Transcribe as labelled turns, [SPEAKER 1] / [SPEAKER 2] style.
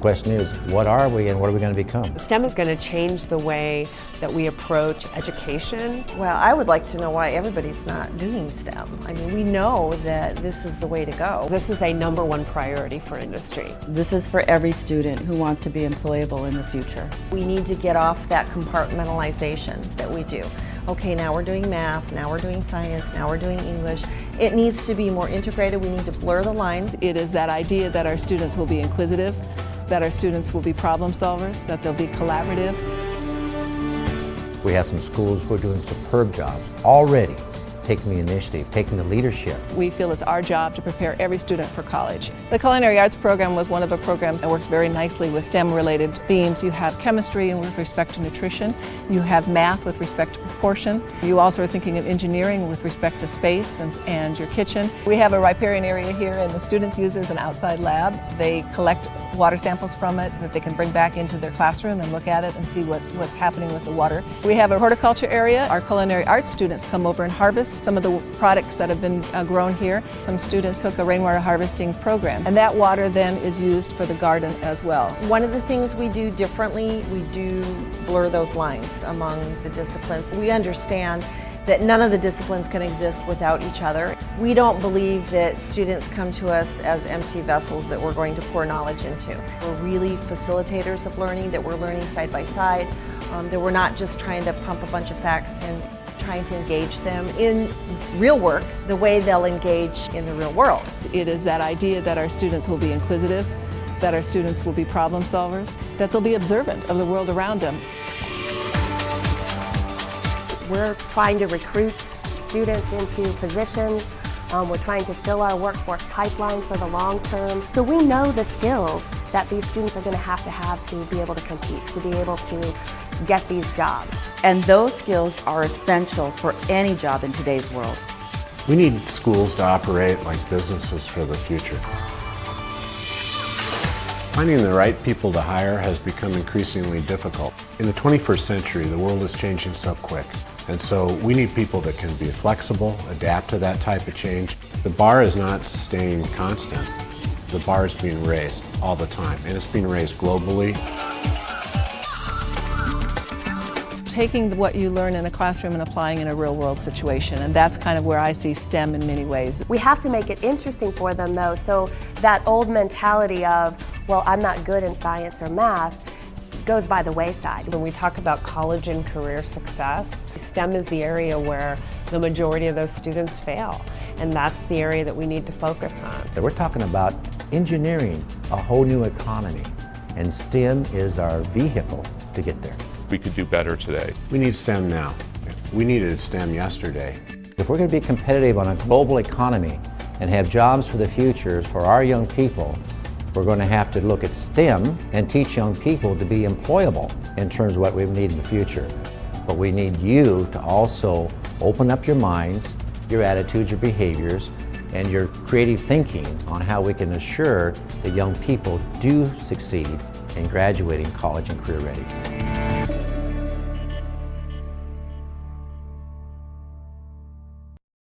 [SPEAKER 1] question is, what are we and what are we going to become?
[SPEAKER 2] STEM is going to change the way that we approach education.
[SPEAKER 3] Well, I would like to know why everybody's not doing STEM. I mean, we know that this is the way to go.
[SPEAKER 2] This is a #1 priority for industry.
[SPEAKER 4] This is for every student who wants to be employable in the future.
[SPEAKER 3] We need to get off that compartmentalization that we do. Okay, now we're doing math, now we're doing science, now we're doing English. It needs to be more integrated. We need to blur the lines.
[SPEAKER 5] It is that idea that our students will be inquisitive, that our students will be problem solvers, that they'll be collaborative.
[SPEAKER 1] We have some schools who are doing superb jobs already, taking the initiative, taking the leadership.
[SPEAKER 5] We feel it's our job to prepare every student for college. The Culinary Arts program was one of the programs that works very nicely with STEM-related themes. You have chemistry with respect to nutrition. You have math with respect to proportion. You also are thinking of engineering with respect to space and your kitchen. We have a riparian area here, and the students use it as an outside lab. They collect water samples from it that they can bring back into their classroom and look at it and see what's happening with the water. We have a horticulture area. Our culinary arts students come over and harvest some of the products that have been grown here. Some students hook a rainwater harvesting program, and that water then is used for the garden as well.
[SPEAKER 3] One of the things we do differently, we do blur those lines among the disciplines. We understand that none of the disciplines can exist without each other. We don't believe that students come to us as empty vessels that we're going to pour knowledge into. We're really facilitators of learning, that we're learning side by side, that we're not just trying to pump a bunch of facts in, trying to engage them in real work the way they'll engage in the real world.
[SPEAKER 5] It is that idea that our students will be inquisitive, that our students will be problem solvers, that they'll be observant of the world around them.
[SPEAKER 6] We're trying to recruit students into positions. We're trying to fill our workforce pipeline for the long term. So we know the skills that these students are going to have to be able to compete, to be able to get these jobs.
[SPEAKER 4] And those skills are essential for any job in today's world.
[SPEAKER 7] We need schools to operate like businesses for the future. Finding the right people to hire has become increasingly difficult. In the 21st century, the world is changing so quick. And so we need people that can be flexible, adapt to that type of change. The bar is not staying constant. The bar is being raised all the time, and it's being raised globally.
[SPEAKER 5] Taking what you learn in a classroom and applying in a real-world situation, and that's kind of where I see STEM in many ways.
[SPEAKER 6] We have to make it interesting for them, though, so that old mentality of, well, I'm not good in science or math, goes by the wayside.
[SPEAKER 2] When we talk about college and career success, STEM is the area where the majority of those students fail, and that's the area that we need to focus on.
[SPEAKER 1] We're talking about engineering a whole new economy, and STEM is our vehicle to get there.
[SPEAKER 8] We could do better today.
[SPEAKER 7] We need STEM now. We needed STEM yesterday.
[SPEAKER 1] If we're going to be competitive on a global economy and have jobs for the future for our young people, we're going to have to look at STEM and teach young people to be employable in terms of what we need in the future. But we need you to also open up your minds, your attitudes, your behaviors, and your creative thinking on how we can assure that young people do succeed in graduating college and career ready.